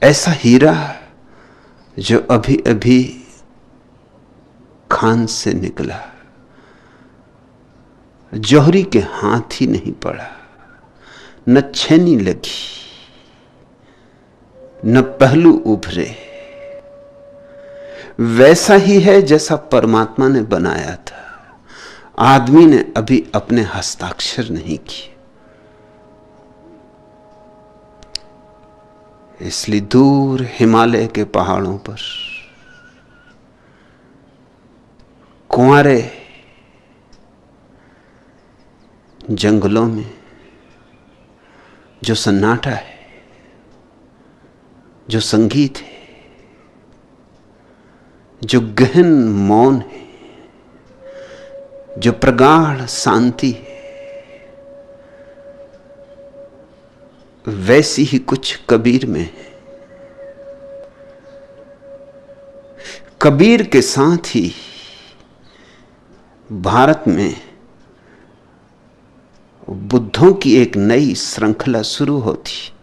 ऐसा हीरा जो अभी अभी खान से निकला, जौहरी के हाथ ही नहीं पड़ा, न छेनी लगी, न पहलू उभरे। वैसा ही है जैसा परमात्मा ने बनाया था। आदमी ने अभी अपने हस्ताक्षर नहीं किए। इसलिए दूर हिमालय के पहाड़ों पर कुंवारे जंगलों में जो सन्नाटा है, जो संगीत है, जो गहन मौन है, जो प्रगाढ़ शांति है, वैसी ही कुछ कबीर में है। कबीर के साथ ही भारत में बुद्धों की एक नई श्रृंखला शुरू होती।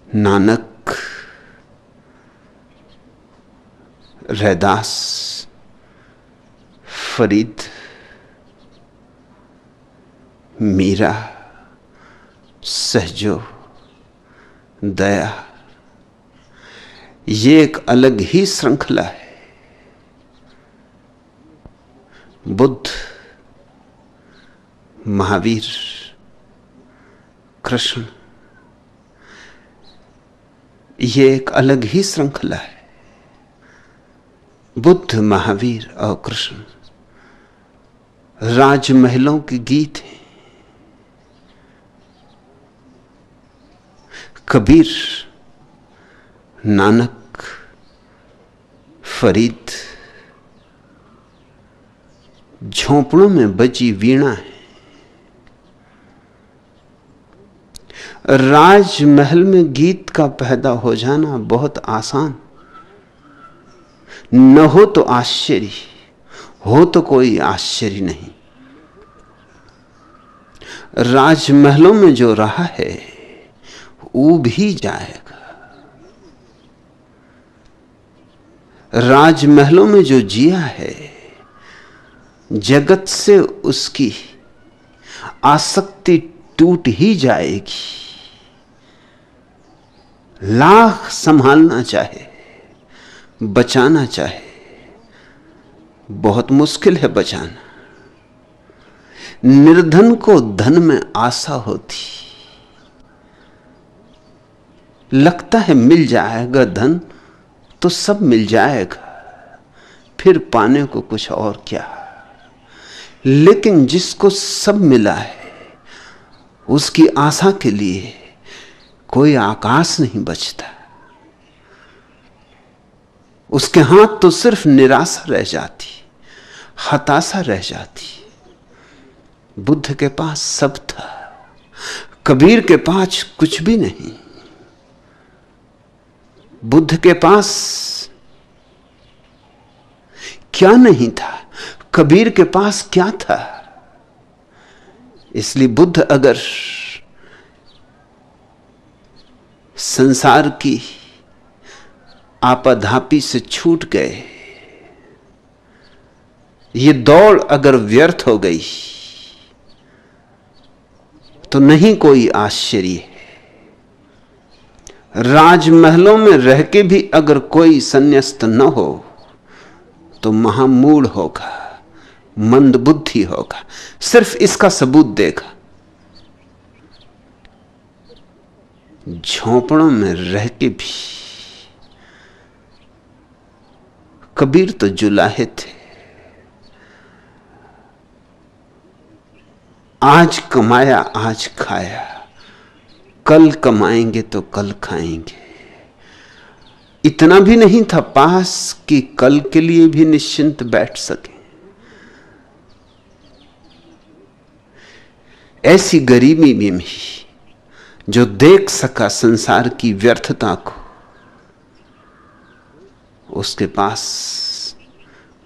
नानक, रैदास, फरीद, मीरा, सहजो, दया, ये एक अलग ही श्रृंखला है। बुद्ध, महावीर, कृष्ण, ये एक अलग ही श्रृंखला है। बुद्ध, महावीर और कृष्ण राजमहलों के गीत हैं। कबीर, नानक, फरीद झोंपड़ों में बजी वीणा है। राजमहल में गीत का पैदा हो जाना बहुत आसान, न हो तो आश्चर्य, हो तो कोई आश्चर्य नहीं। राजमहलों में जो रहा है ऊब ही जाएगा। राजमहलों में जो जिया है जगत से उसकी आसक्ति टूट ही जाएगी। लाख संभालना चाहे, बचाना चाहे, बहुत मुश्किल है बचाना। निर्धन को धन में आशा होती, लगता है मिल जाएगा धन तो सब मिल जाएगा, फिर पाने को कुछ और क्या। लेकिन जिसको सब मिला है उसकी आशा के लिए कोई आकाश नहीं बचता। उसके हाथ तो सिर्फ निराशा रह जाती, हताशा रह जाती। बुद्ध के पास सब था, कबीर के पास कुछ भी नहीं। बुद्ध के पास क्या नहीं था, कबीर के पास क्या था। इसलिए बुद्ध अगर संसार की आपाधापी से छूट गए, ये दौड़ अगर व्यर्थ हो गई तो नहीं कोई आश्चर्य है। राजमहलों में रह के भी अगर कोई संन्यास्त न हो तो महामूढ़ होगा, मंदबुद्धि होगा। सिर्फ इसका सबूत देगा। झोंपड़ों में रह के भी कबीर तो जुलाहे थे। आज कमाया आज खाया, कल कमाएंगे तो कल खाएंगे। इतना भी नहीं था पास कि कल के लिए भी निश्चिंत बैठ सके। ऐसी गरीबी में भी जो देख सका संसार की व्यर्थता को, उसके पास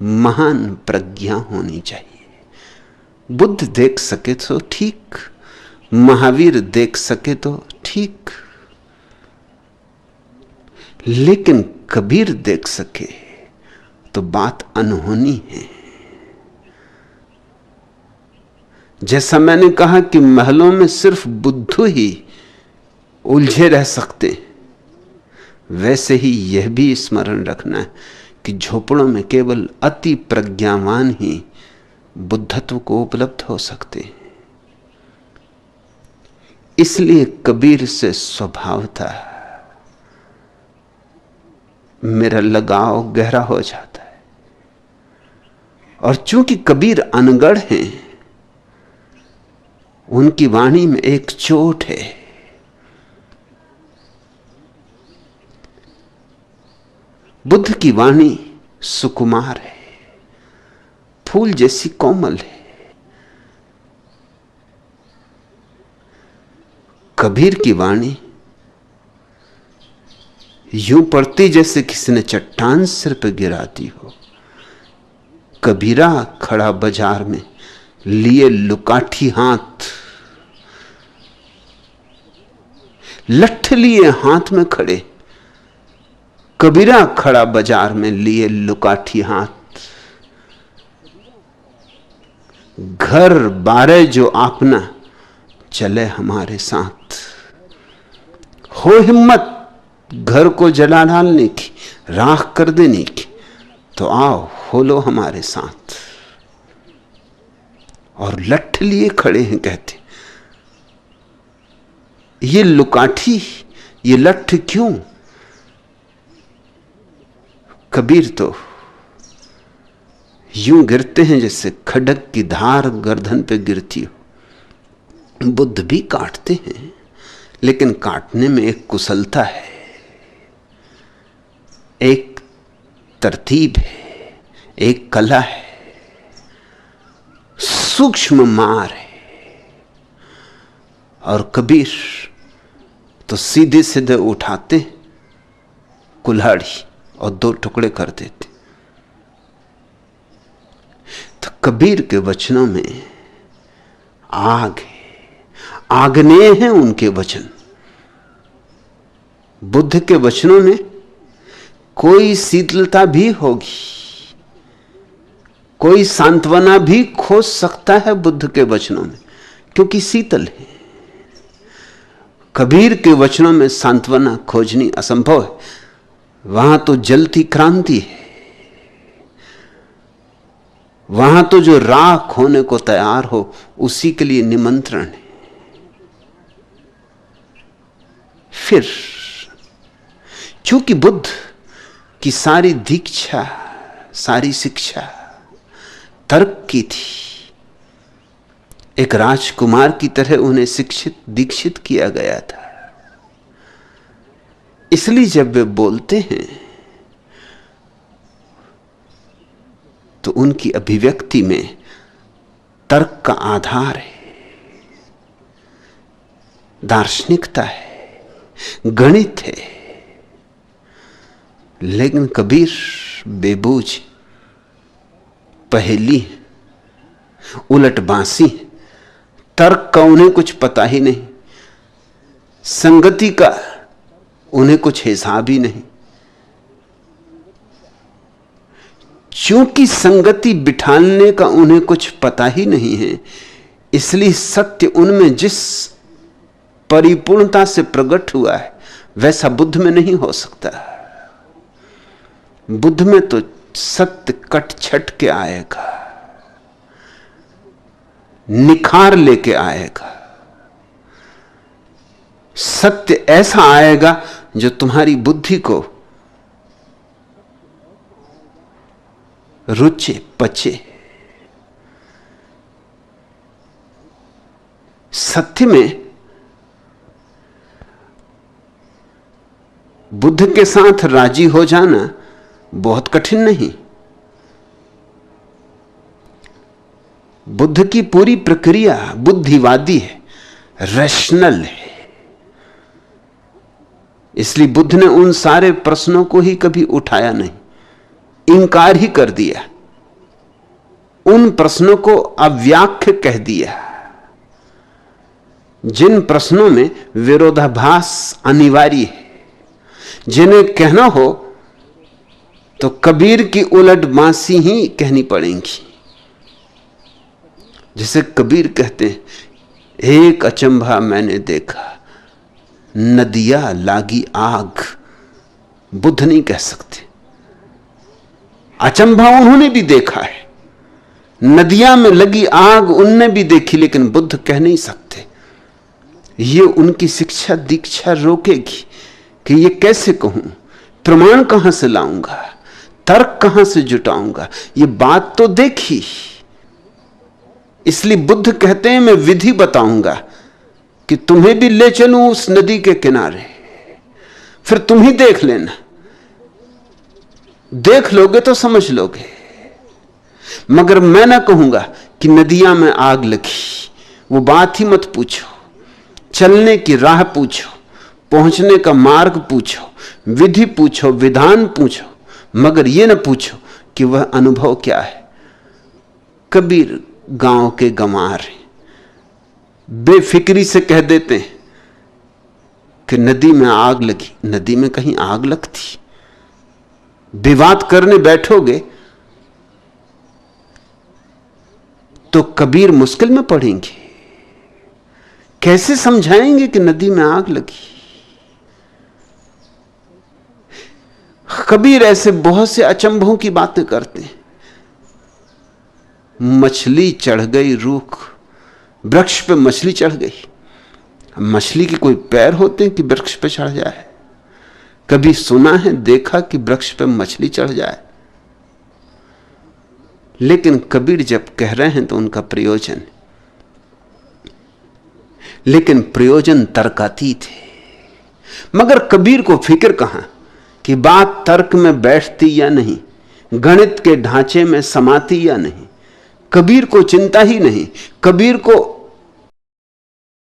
महान प्रज्ञा होनी चाहिए, बुद्ध देख सके तो ठीक, महावीर देख सके तो ठीक, लेकिन कबीर देख सके तो बात अनहोनी है। जैसा मैंने कहा कि महलों में सिर्फ बुद्धू ही उलझे रह सकते, वैसे ही यह भी स्मरण रखना है कि झोपड़ों में केवल अति प्रज्ञावान ही बुद्धत्व को उपलब्ध हो सकते हैं। इसलिए कबीर से स्वभावतः मेरा लगाव गहरा हो जाता है। और चूंकि कबीर अनगढ़ हैं, उनकी वाणी में एक चोट है। बुद्ध की वाणी सुकुमार है, फूल जैसी कोमल है। कबीर की वाणी यूं पड़ती जैसे किसी ने चट्टान सिर पर गिरा दी हो। कबीरा खड़ा बाजार में लिए लुकाठी हाथ, लठ लिए हाथ में खड़े। कबीरा खड़ा बाजार में लिए लुकाठी हाथ, घर बारे जो आपना चले हमारे साथ। हो हिम्मत घर को जला डालने की, राख कर देने की, तो आओ हो लो हमारे साथ। और लठ लिए खड़े हैं, कहते ये लुकाठी, ये लठ क्यों? कबीर तो यूं गिरते हैं जैसे खड्ग की धार गर्दन पे गिरती हो। बुद्ध भी काटते हैं, लेकिन काटने में एक कुशलता है, एक तरतीब है, एक कला है, सूक्ष्म मार है। और कबीर तो सीधे सीधे उठाते कुल्हाड़ी और दो टुकड़े कर देते। तो कबीर के वचनों में आग है, आग्नेय हैं उनके वचन। बुद्ध के वचनों में कोई शीतलता भी होगी, कोई सांत्वना भी खोज सकता है बुद्ध के वचनों में, क्योंकि शीतल है। कबीर के वचनों में सांत्वना खोजनी असंभव है, वहां तो जलती क्रांति है, वहां तो जो राख होने को तैयार हो उसी के लिए निमंत्रण है। फिर चूंकि बुद्ध की सारी दीक्षा, सारी शिक्षा तर्क की थी, एक राजकुमार की तरह उन्हें शिक्षित दीक्षित किया गया था, इसलिए जब वे बोलते हैं तो उनकी अभिव्यक्ति में तर्क का आधार है, दार्शनिकता है, गणित है। लेकिन कबीर बेबूझ, पहेली, उलटबांसी, तर्क का उन्हें कुछ पता ही नहीं, संगति का उन्हें कुछ हिसाब ही नहीं। क्योंकि संगति बिठाने का उन्हें कुछ पता ही नहीं है, इसलिए सत्य उनमें जिस परिपूर्णता से प्रकट हुआ है वैसा बुद्ध में नहीं हो सकता। बुद्ध में तो सत्य कट छट के आएगा, निखार लेके आएगा। सत्य ऐसा आएगा जो तुम्हारी बुद्धि को रुचे, पचे। सत्य में बुद्ध के साथ राजी हो जाना बहुत कठिन नहीं। बुद्ध की पूरी प्रक्रिया बुद्धिवादी है, रैशनल है। इसलिए बुद्ध ने उन सारे प्रश्नों को ही कभी उठाया नहीं, इनकार ही कर दिया। उन प्रश्नों को अव्याख्य कह दिया जिन प्रश्नों में विरोधाभास अनिवार्य है, जिन्हें कहना हो तो कबीर की उलट बांसी ही कहनी पड़ेंगी। जिसे कबीर कहते हैं, एक अचंभा मैंने देखा, नदिया लागी आग। बुद्ध नहीं कह सकते। अचंभा उन्होंने भी देखा है, नदिया में लगी आग उनने भी देखी, लेकिन बुद्ध कह नहीं सकते। ये उनकी शिक्षा दीक्षा रोकेगी कि ये कैसे कहूं, प्रमाण कहां से लाऊंगा, तर्क कहां से जुटाऊंगा, ये बात तो देखी। इसलिए बुद्ध कहते हैं मैं विधि बताऊंगा कि तुम्हें भी ले चलूं उस नदी के किनारे, फिर तुम ही देख लेना, देख लोगे तो समझ लोगे। मगर मैं ना कहूंगा कि नदिया में आग लगी, वो बात ही मत पूछो। चलने की राह पूछो, पहुंचने का मार्ग पूछो, विधि पूछो, विधान पूछो, मगर यह ना पूछो कि वह अनुभव क्या है। कबीर गांव के गंवार हैं, बेफिक्री से कह देते हैं कि नदी में आग लगी। नदी में कहीं आग लगती? विवाद करने बैठोगे तो कबीर मुश्किल में पड़ेंगे। कैसे समझाएंगे कि नदी में आग लगी? कबीर ऐसे बहुत से अचंभों की बातें करते हैं। मछली चढ़ गई रूख, वृक्ष पे मछली चढ़ गई। मछली के कोई पैर होते हैं कि वृक्ष पे चढ़ जाए? कभी सुना है, देखा कि वृक्ष पे मछली चढ़ जाए? लेकिन कबीर जब कह रहे हैं तो उनका प्रयोजन है, लेकिन प्रयोजन तर्कातीत है। मगर कबीर को फिक्र कहां कि बात तर्क में बैठती या नहीं, गणित के ढांचे में समाती या नहीं। कबीर को चिंता ही नहीं। कबीर को